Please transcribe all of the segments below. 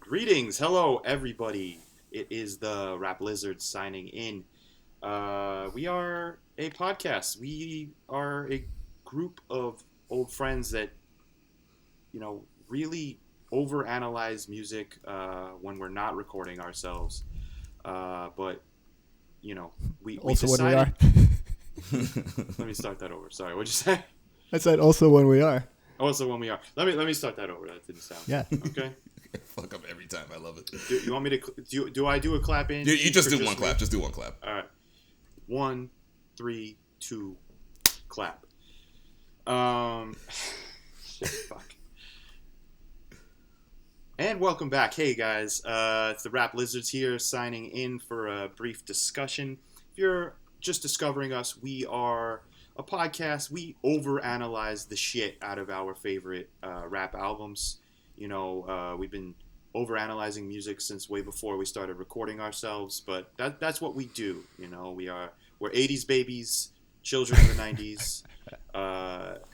Greetings, hello everybody. It is the theraplizards signing in. We are a podcast. We are a group of old friends that really overanalyze music when we're not recording ourselves. But we Also when we decided. are. Let me start that over. Sorry, what'd you say? I said also when we are. Also, when we are. Let me start that over. That didn't sound. Yeah. Okay. Fuck up every time. I love it. Do you want me to? Do I do a clap in? You just do or one me? clap. Just do one clap. All right. 1, 3, 2, clap. Shit, fuck. And welcome back. Hey guys, it's the theraplizards here, signing in for a brief discussion. If you're just discovering us, we are a podcast. We overanalyze the shit out of our favorite rap albums. We've been overanalyzing music since way before we started recording ourselves, but that's what we do. We're 80s babies, children of the 90s,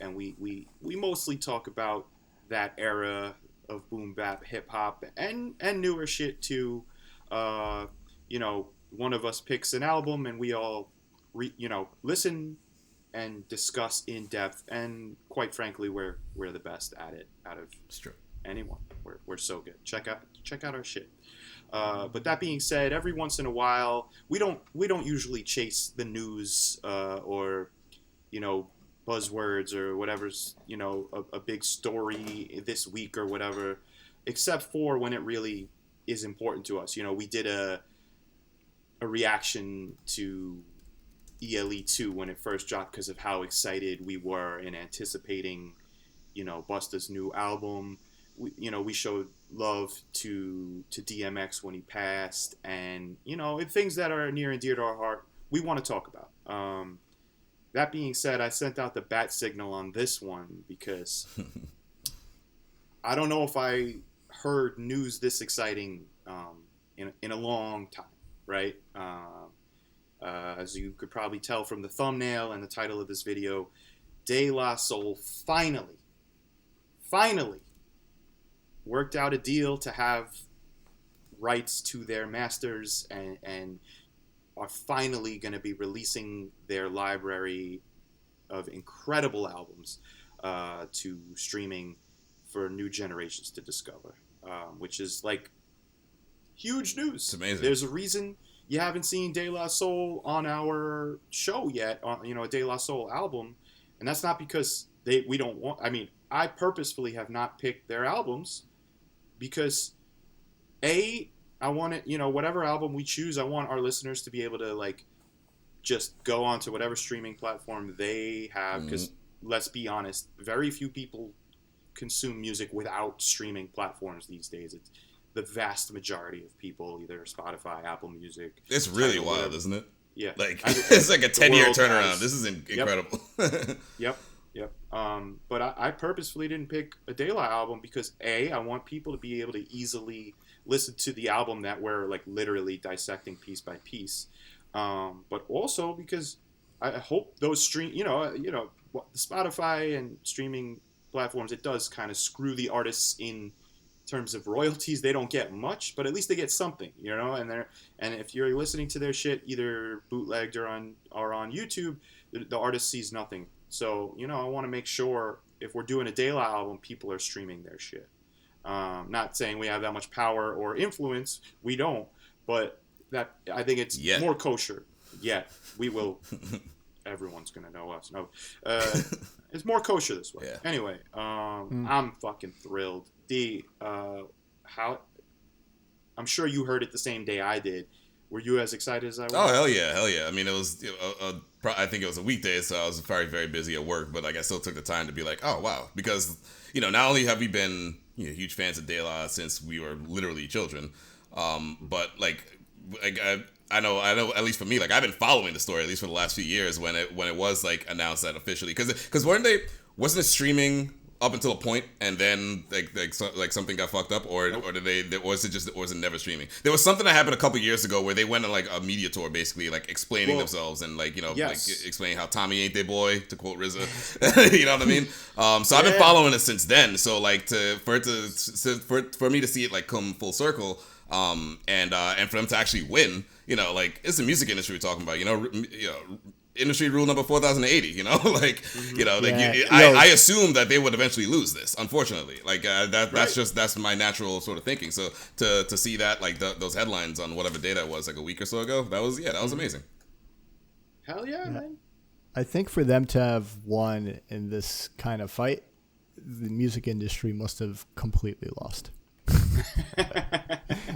and we mostly talk about that era of boom bap, hip hop, and newer shit too. One of us picks an album, and we all listen and discuss in depth. And quite frankly, we're the best at it out of anyone. We're so good. Check out our shit. But that being said, every once in a while, we don't usually chase the news or buzzwords or whatever's a big story this week or whatever, except for when it really is important to us. We did a reaction to ELE2 when it first dropped because of how excited we were in anticipating Busta's new album. We showed love to DMX when he passed, and things that are near and dear to our heart we want to talk about. That being said, I sent out the bat signal on this one because I don't know if I heard news this exciting in a long time, right? As you could probably tell from the thumbnail and the title of this video, De La Soul finally worked out a deal to have rights to their masters and are finally going to be releasing their library of incredible albums to streaming for new generations to discover, which is like huge news. It's amazing. There's a reason you haven't seen De La Soul on our show yet, a De La Soul album, and that's not because we don't want. I mean, I purposefully have not picked their albums because I want it, whatever album we choose, I want our listeners to be able to just go onto whatever streaming platform they have. Because let's be honest, very few people consume music without streaming platforms these days. It's the vast majority of people, either Spotify, Apple Music. It's really wild, isn't it? Yeah. It's like a 10-year turnaround. This is incredible. Yep. But I purposefully didn't pick a De La album because I want people to be able to easily listen to the album that we're literally dissecting piece by piece, but also because I hope those the Spotify and streaming platforms, it does kind of screw the artists in terms of royalties. They don't get much, but at least they get something, and if you're listening to their shit either bootlegged or on YouTube, the artist sees nothing. So I want to make sure if we're doing a De La album, people are streaming their shit. Not saying we have that much power or influence. We don't. But that I think it's more kosher. Yet we will. Everyone's going to know us. No. It's more kosher this way. Yeah. Anyway, I'm fucking thrilled. I'm sure you heard it the same day I did. Were you as excited as I was? Oh, hell yeah. I mean, it was, I think it was a weekday, so I was very, very busy at work, but I still took the time to be like, oh, wow. Because, not only have we been huge fans of De La since we were literally children, but I know at least for me, I've been following the story at least for the last few years when it was announced that officially, because wasn't it streaming up until a point, and then like something got fucked up, or did they, or was it never streaming? There was something that happened a couple years ago where they went on like a media tour, basically like explaining themselves and like like explaining how Tommy ain't their boy, to quote RZA. You know what I mean? So I've been following it since then. So like for me to see it like come full circle, and for them to actually win, like it's the music industry we're talking about, industry rule number 4080, I assume that they would eventually lose this, unfortunately. Like that's my natural sort of thinking. So to see that, like those headlines on whatever day that was, like a week or so ago, that was amazing. Hell yeah, man. I think for them to have won in this kind of fight, the music industry must have completely lost.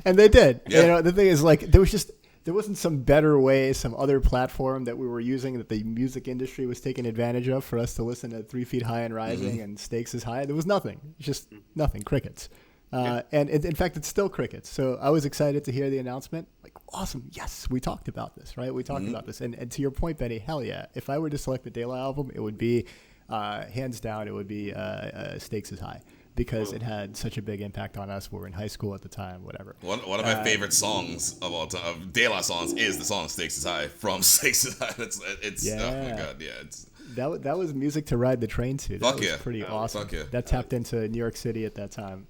And they did. Yeah. The thing is, like, there wasn't some better way, some other platform that we were using that the music industry was taking advantage of for us to listen to 3 Feet High and Rising and Stakes is High. There was nothing. Just nothing. Crickets. And in fact, it's still crickets. So I was excited to hear the announcement. Like, awesome. Yes, we talked about this, right? We talked about this. And to your point, Benny, hell yeah. If I were to select the De La album, it would be, hands down, it would be Stakes is High. Because it had such a big impact on us. We were in high school at the time, whatever. One of my favorite songs of all time, of De La songs, is the song "Stakes Is High" from "Stakes Is High." It's oh my god, yeah. That was music to ride the train to. That was pretty awesome. Fuck yeah. That tapped into New York City at that time.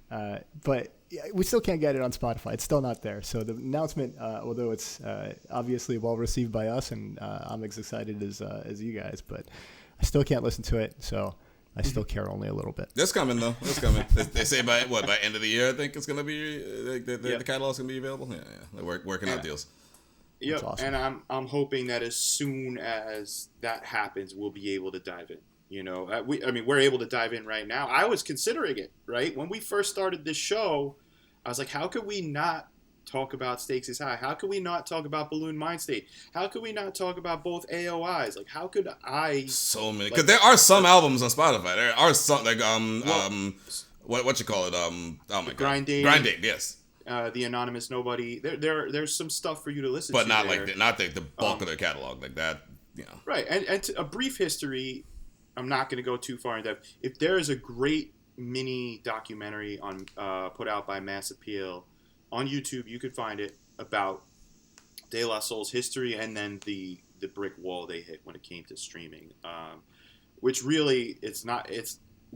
But we still can't get it on Spotify. It's still not there. So the announcement, although it's obviously well received by us, and I'm as excited as you guys, but I still can't listen to it. So. I still care only a little bit. That's coming though. That's coming. They say by end of the year, I think it's gonna be the catalog's gonna be available. Yeah. They're working out deals. Yep, awesome. And I'm hoping that as soon as that happens, we'll be able to dive in. We're able to dive in right now. I was considering it, right? When we first started this show, I was like, how could we not talk about Stakes is High? How could we not talk about Balloon Mind State? How could we not talk about both AOIs? Like, how could I? So many, because there are some albums on Spotify. There are some like what you call it? Oh my god, Grind Date, yes. The Anonymous Nobody. There's some stuff for you to listen but to, not the bulk of their catalog like that. Right, and to a brief history. I'm not going to go too far in depth. If there is a great mini documentary on put out by Mass Appeal. On YouTube, you could find it about De La Soul's history and then the brick wall they hit when it came to streaming, which really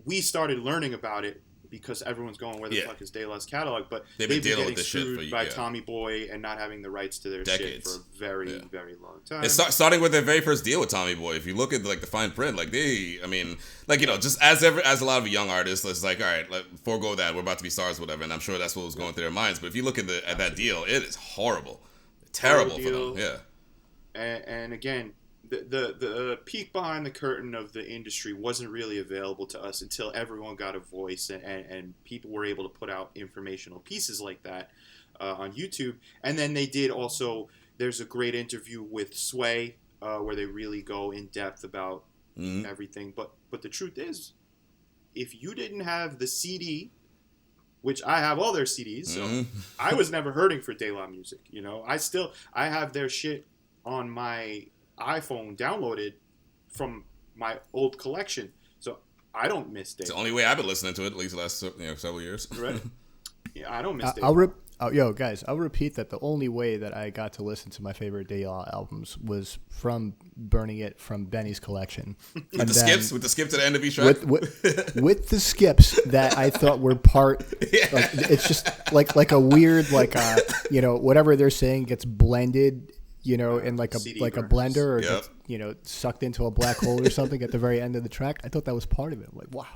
we started learning about it because everyone's going, where the fuck is De La's catalog? But they've been dealing with this shit by Tommy Boy and not having the rights to their shit for a very, very long time. It's starting with their very first deal with Tommy Boy. If you look at like the fine print, like just as a lot of young artists, it's like, all right, forego that. We're about to be stars, whatever. And I'm sure that's what was going through their minds. But if you look at that deal, it is horrible, terrible for them. Yeah. And again, the peek behind the curtain of the industry wasn't really available to us until everyone got a voice and people were able to put out informational pieces like that on YouTube. And then they did also, there's a great interview with Sway where they really go in depth about everything. But the truth is, if you didn't have the CD, which I have all their CDs, so I was never hurting for De La music. I have their shit on my iPhone downloaded from my old collection, so I don't miss De La. It's the only way I've been listening to it, at least the last several years. Right? Yeah, I don't miss De La. Guys, I'll repeat that the only way that I got to listen to my favorite De La albums was from burning it from Benny's collection. With the skip to the end of each track? With the skips that I thought were part, it's just like a weird, whatever they're saying gets blended, in like a blender or gets, sucked into a black hole or something at the very end of the track. I thought that was part of it. I'm like, wow.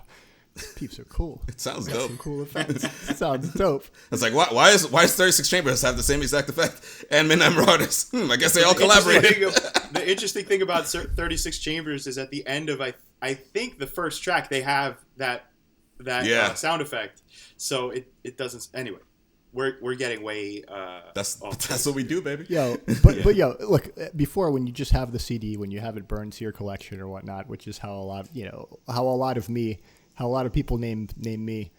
Peeps are cool. It sounds dope. Some cool effects. It sounds dope. It's like, why is 36 Chambers have the same exact effect? And Midnight Marauders. I guess they all collaborated. The interesting thing about 36 Chambers is at the end of I think the first track they have that sound effect. So it doesn't. Anyway, we're getting way. That's what we do, baby. But look, before, when you just have the CD, when you have it burned to your collection or whatnot, which is how a lot of people name me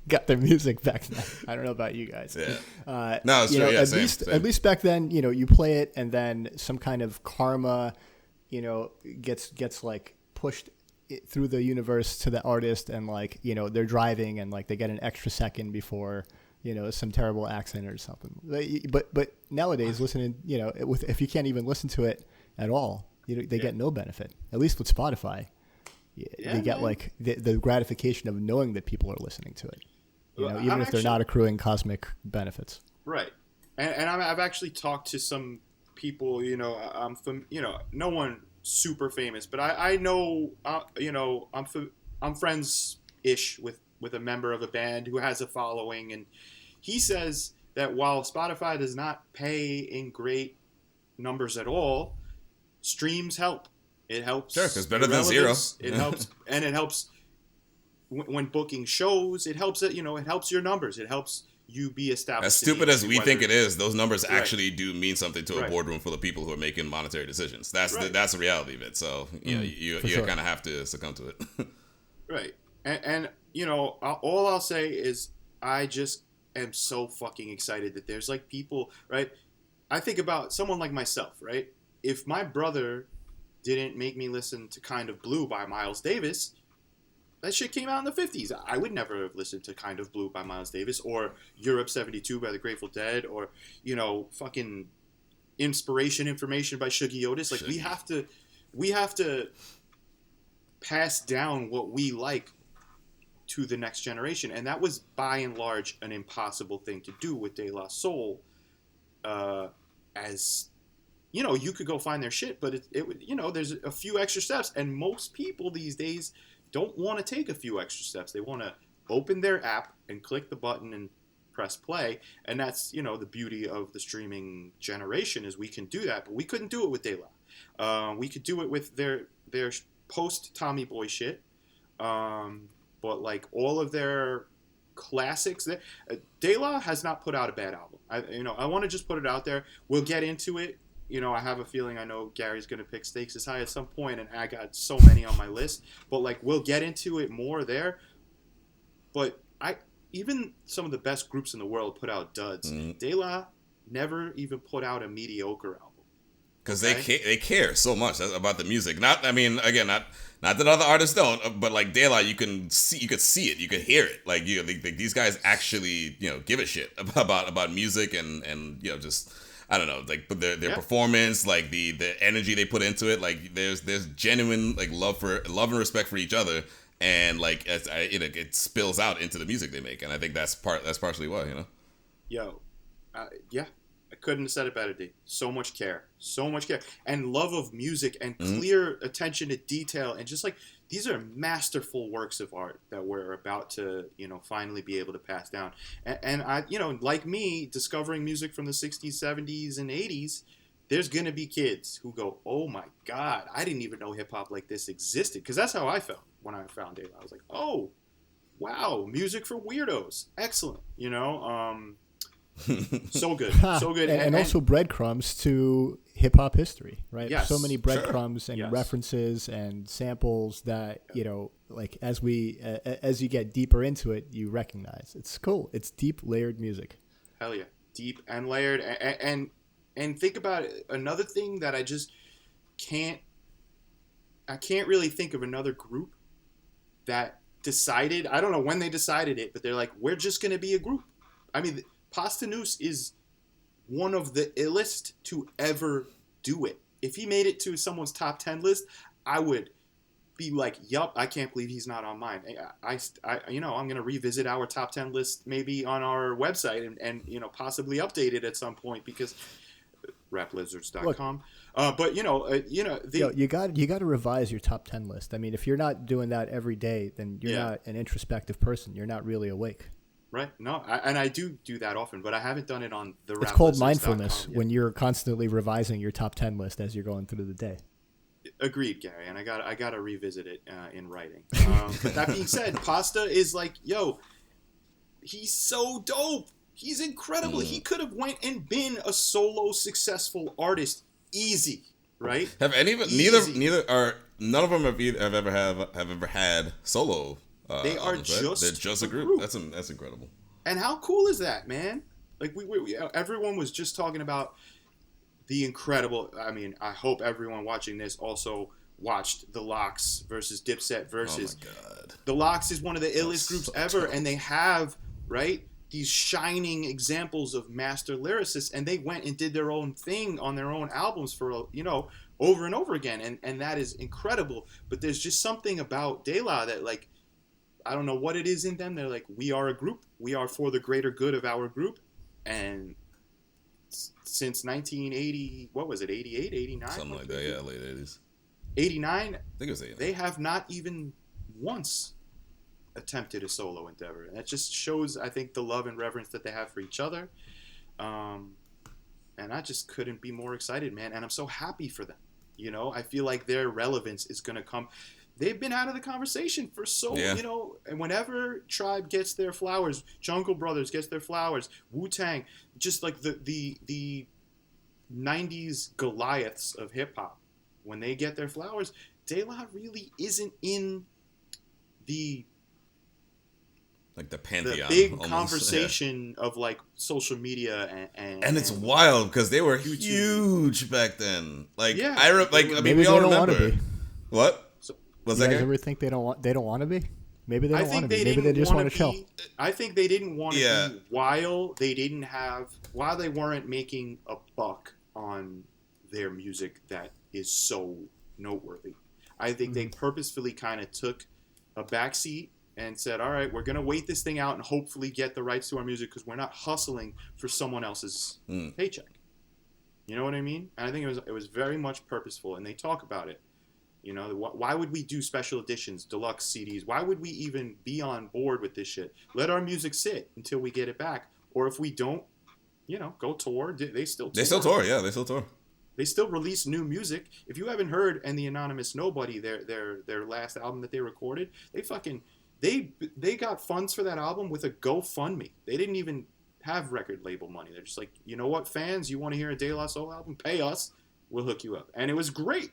got their music back then. I don't know about you guys. Yeah. No, it's true. Same. At least back then, you play it and then some kind of karma, gets like pushed through the universe to the artist, and like, you know, they're driving and like they get an extra second before, you know, some terrible accident or something. But nowadays, listening, you know, if you can't even listen to it at all, you know, they get no benefit. At least with Spotify, they get like the gratification of knowing that people are listening to it. You know, even if they're not accruing cosmic benefits. Right, and I've actually talked to some people. You know, you know, no one super famous, but I know, you know, I'm friends-ish with a member of a band who has a following, and he says that while Spotify does not pay in great numbers at all, streams help. It helps. Sure, because better than zero. It helps, and it helps when booking shows. It helps it, you know, it helps your numbers. It helps you be established. As stupid as we think it is, those numbers actually do mean something to a boardroom full of people who are making monetary decisions. That's the reality of it. So you kind of have to succumb to it. Right, and you know, all I'll say is I just am so fucking excited that there's like people, right? I think about someone like myself, right? If my brother didn't make me listen to Kind of Blue by Miles Davis, that shit came out in the 50s. I would never have listened to Kind of Blue by Miles Davis, or Europe 72 by the Grateful Dead, or, you know, fucking Information by Shuggy Otis. Like, we have to pass down what we like to the next generation. And that was, by and large, an impossible thing to do with De La Soul. As, you know, you could go find their shit, but it would, you know, there's a few extra steps. And most people these days don't want to take a few extra steps. They want to open their app and click the button and press play. And that's, you know, the beauty of the streaming generation is we can do that, but we couldn't do it with De La. We could do it with their post Tommy Boy shit. But like all of their classics, De La has not put out a bad album. I want to just put it out there. We'll get into it. You know, I have a feeling I know Gary's going to pick Stakes is High at some point, and I got so many on my list. But, like, we'll get into it more there. But even some of the best groups in the world put out duds. De La never even put out a mediocre album. Because they care so much about the music. Not that other artists don't, but like De La, you could see it, you could hear it. Like these guys actually, you know, give a shit about music and you know, just, I don't know, like their performance, like the energy they put into it. Like there's genuine like love and respect for each other, and like it spills out into the music they make, and I think that's partially why, you know. Yo, yeah. I couldn't have said it better, D. So much care, and love of music, and clear attention to detail, and just like these are masterful works of art that we're about to, you know, finally be able to pass down. And I, you know, like me, discovering music from the 60s, 70s, and 80s, there's gonna be kids who go, "Oh my God, I didn't even know hip hop like this existed," because that's how I felt when I found it. I was like, "Oh, wow, music for weirdos, excellent," you know. So good. And also breadcrumbs to hip-hop history, right? Yes, so many breadcrumbs and references and samples that, you know, like as you get deeper into it, you recognize. It's cool. It's deep, layered music. Hell yeah. Deep and layered. And think about it. Another thing that I just can't really think of another group that decided, I don't know when they decided it, but they're like, we're just going to be a group. I mean, Posthumous is one of the illest to ever do it. If he made it to someone's top 10 list, I would be like, yup, I can't believe he's not on mine. I you know, I'm going to revisit our top 10 list maybe on our website and you know, possibly update it at some point because raplizards.com. But you got to revise your top 10 list. I mean, if you're not doing that every day, then you're not an introspective person. You're not really awake. Right. No, I do that often, but I haven't done it on the. It's called mindfulness when you're constantly revising your top 10 list as you're going through the day. Agreed, Gary, and I got to revisit it in writing. But that being said, Pasta is like, yo, he's so dope. He's incredible. He could have went and been a solo successful artist, easy, right? Have any of it? None of them have ever had solo. They are albums, right? They're just a group. That's incredible. And how cool is that, man? Like we everyone was just talking about the incredible. I mean, I hope everyone watching this also watched the Lox versus Dipset versus. Oh my god. The Lox is one of the illest groups so ever, tough. and they have, right, these shining examples of master lyricists, and they went and did their own thing on their own albums for, you know, over and over again, and that is incredible. But there's just something about De La that, like, I don't know what it is in them. They're like, we are a group. We are for the greater good of our group. And since 1980, what was it, 88, 89? Something like that, yeah, late 80s. 89, I think it was 89. they have not even once attempted a solo endeavor. And that just shows, I think, the love and reverence that they have for each other. And I just couldn't be more excited, man. And I'm so happy for them. You know, I feel like their relevance is going to come. They've been out of the conversation for you know, and whenever Tribe gets their flowers, Jungle Brothers gets their flowers, Wu-Tang, just like the 90s Goliaths of hip-hop, when they get their flowers, De La really isn't in the like the pantheon, the big almost, conversation of like social media and it's wild because they were huge back then. Like maybe we all don't remember. Want to be. What? Was that? You guys ever think they don't want to be? Maybe they don't want to be. Maybe they just want to chill. I think they didn't want to be while they weren't making a buck on their music that is so noteworthy. I think they purposefully kind of took a backseat and said, all right, we're going to wait this thing out and hopefully get the rights to our music because we're not hustling for someone else's paycheck. You know what I mean? And I think it was very much purposeful, and they talk about it. You know, why would we do special editions, deluxe CDs? Why would we even be on board with this shit? Let our music sit until we get it back. Or if we don't, you know, go tour. They still tour. They still tour, yeah. They still tour. They still release new music. If you haven't heard And the Anonymous Nobody, their last album that they recorded, they got funds for that album with a GoFundMe. They didn't even have record label money. They're just like, you know what, fans, you want to hear a De La Soul album? Pay us. We'll hook you up. And it was great.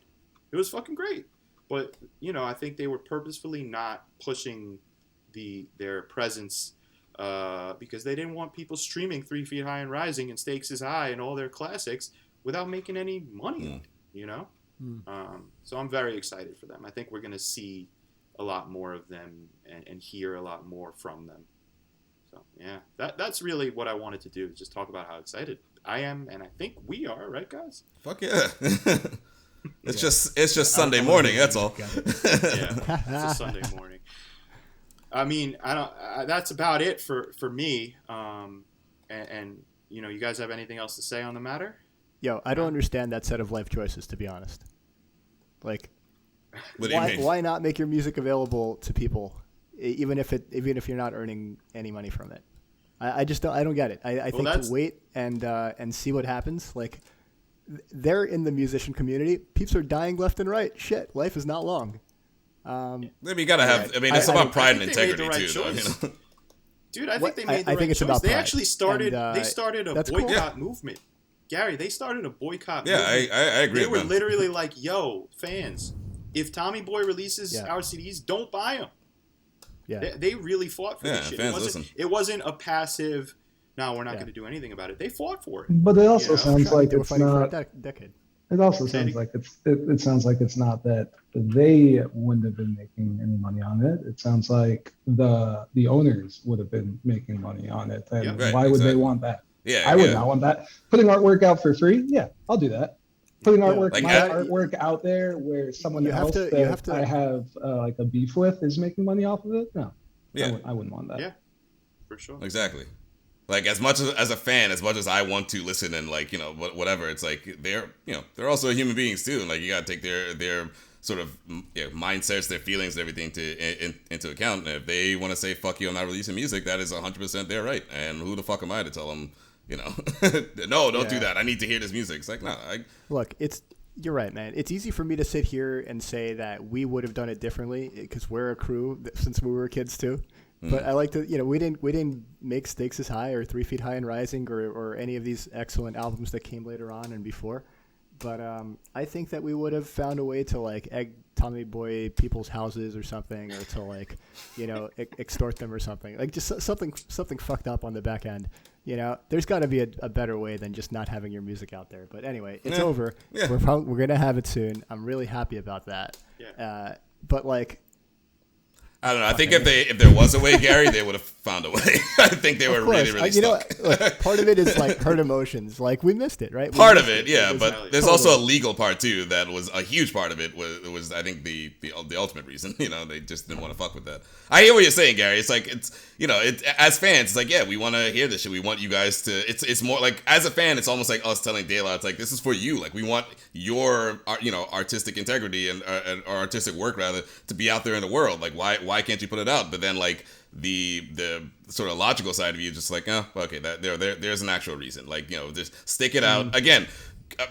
It was fucking great. But, you know, I think they were purposefully not pushing their presence because they didn't want people streaming 3 Feet High and Rising and Stakes is High and all their classics without making any money on it, you know? So I'm very excited for them. I think we're going to see a lot more of them and hear a lot more from them. So, yeah, that's really what I wanted to do, just talk about how excited I am, and I think we are, right, guys? Fuck yeah. It's just Sunday morning, that's all. Yeah, it's a Sunday morning. I mean, that's about it for me. And you know, you guys have anything else to say on the matter? Yo, I don't understand that set of life choices, to be honest. Like, why not make your music available to people, even if you're not earning any money from it? I just don't get it. I think to wait and see what happens. Like, they're in the musician community. Peeps are dying left and right. Shit, life is not long. Maybe you gotta have. I mean, it's about pride and integrity too. Though, you know? Dude, I think they made the right choice. About they actually started. They started a boycott movement. Gary, they started a boycott movement. I agree. They were literally like, "Yo, fans, if Tommy Boy releases our CDs, don't buy them." Yeah, they really fought for this shit. It wasn't a passive. No, we're not going to do anything about it. They fought for it. But it also sounds like it's not. For a decade. It also sounds like it sounds like it's not that they wouldn't have been making any money on it. It sounds like the owners would have been making money on it. And why would they want that? Yeah, I would not want that. Putting artwork out for free? Yeah, I'll do that. Putting artwork, like artwork out there where someone else I have like a beef with is making money off of it? No. Yeah. I wouldn't want that. Yeah, for sure. Exactly. Like, as much as a fan, as much as I want to listen and, like, you know, whatever, it's like they're also human beings too, and like you gotta take their sort of mindsets, their feelings, and everything into account. And if they want to say fuck you, I'm not releasing music, that is 100% their right. And who the fuck am I to tell them, you know, no, don't do that. I need to hear this music. It's like, no. Look, you're right, man. It's easy for me to sit here and say that we would have done it differently because we're a crew since we were kids too. But I like to, you know, we didn't make Stakes is High or 3 Feet High and Rising or any of these excellent albums that came later on and before. But I think that we would have found a way to like egg Tommy Boy people's houses or something, or to like, you know, extort them or something, like just something fucked up on the back end You know, there's got to be a better way than just not having your music out there. But anyway, it's over. Yeah. We're gonna have it soon. I'm really happy about that. Yeah. But like, I don't know. I think if there was a way, Gary, they would have found a way. I think they were really, really stuck. You know, like, part of it is like hurt emotions. Like we missed it, right? Part of it, yeah. But there's totally. also a legal part too. That was a huge part of it. Was I think the ultimate reason. You know, they just didn't want to fuck with that. I hear what you're saying, Gary. It's like as fans, it's like, yeah, we want to hear this shit. We want you guys to. It's more like, as a fan, it's almost like us telling De La, it's like, this is for you. Like, we want your artistic integrity and or artistic work rather to be out there in the world. Like, why can't you put it out? But then like the sort of logical side of you just like, oh, okay, that there's an actual reason. Like, you know, just stick it out again.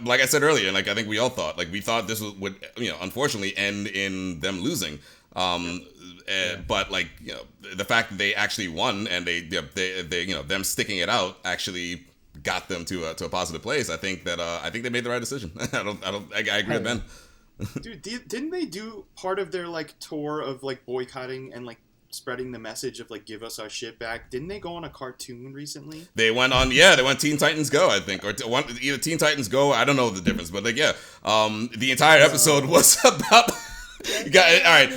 Like I said earlier, and like I think we all thought, like we thought this would unfortunately end in them losing. But like, you know, the fact that they actually won and they them sticking it out actually got them to a positive place. I think they made the right decision. I agree with Ben. Dude, didn't they do part of their like tour of like boycotting and like spreading the message of like, give us our shit back? Didn't they go on a cartoon recently? They went Teen Titans Go, I think, or either Teen Titans Go. I don't know the difference, but like, yeah, the entire episode was about. You got all right.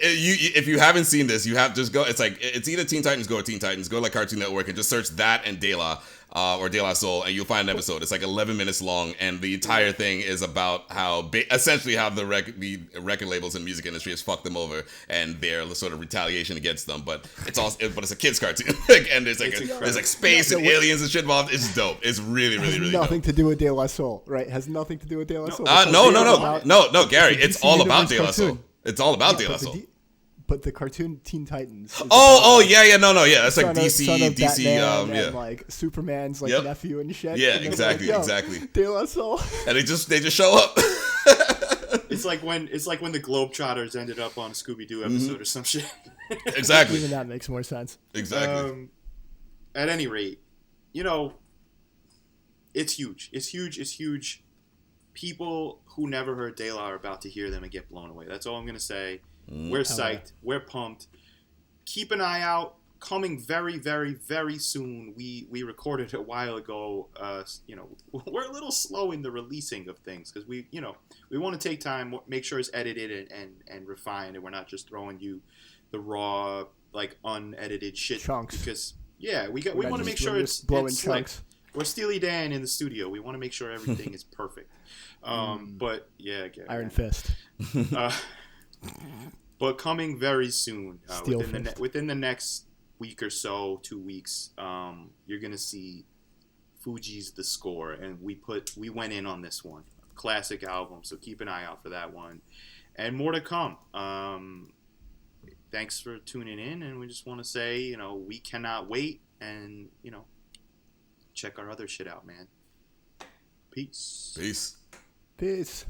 If you haven't seen this, you have just go. It's like, it's either Teen Titans Go or Teen Titans Go, like Cartoon Network, and just search that and De La. Or De La Soul, and you'll find an episode. It's like 11 minutes long, and the entire thing is about how essentially how the record labels and music industry has fucked them over, and their sort of retaliation against them. But it's a kids cartoon, and there's like space and aliens and shit involved. It's dope. It's really nothing dope. to do with De La Soul, right? Has nothing to do with De La Soul. No, Gary. It's all about De La Soul. It's all about De La Soul. But the cartoon Teen Titans. Yeah. That's like DC. And like Superman's like nephew and shit. Yeah, and exactly. De La Soul. And they just show up. It's like when the Globetrotters ended up on a Scooby Doo episode or some shit. Exactly. Even that makes more sense. Exactly. At any rate, you know, it's huge. It's huge. People who never heard De La are about to hear them and get blown away. That's all I'm gonna say. We're psyched. We're pumped. Keep an eye out. Coming very, very, very soon. We recorded a while ago. We're a little slow in the releasing of things because we want to take time, make sure it's edited and refined, and we're not just throwing you the raw, like, unedited shit. Chunks. Because we want to make sure it's chunks. Like, we're Steely Dan in the studio. We want to make sure everything is perfect. But yeah, Iron Fist. But coming very soon, within the next week or so, 2 weeks, you're gonna see Fuji's The Score, and we went in on this one, classic album. So keep an eye out for that one, and more to come. Thanks for tuning in, and we just want to say, we cannot wait, and check our other shit out, man. Peace. Peace. Peace.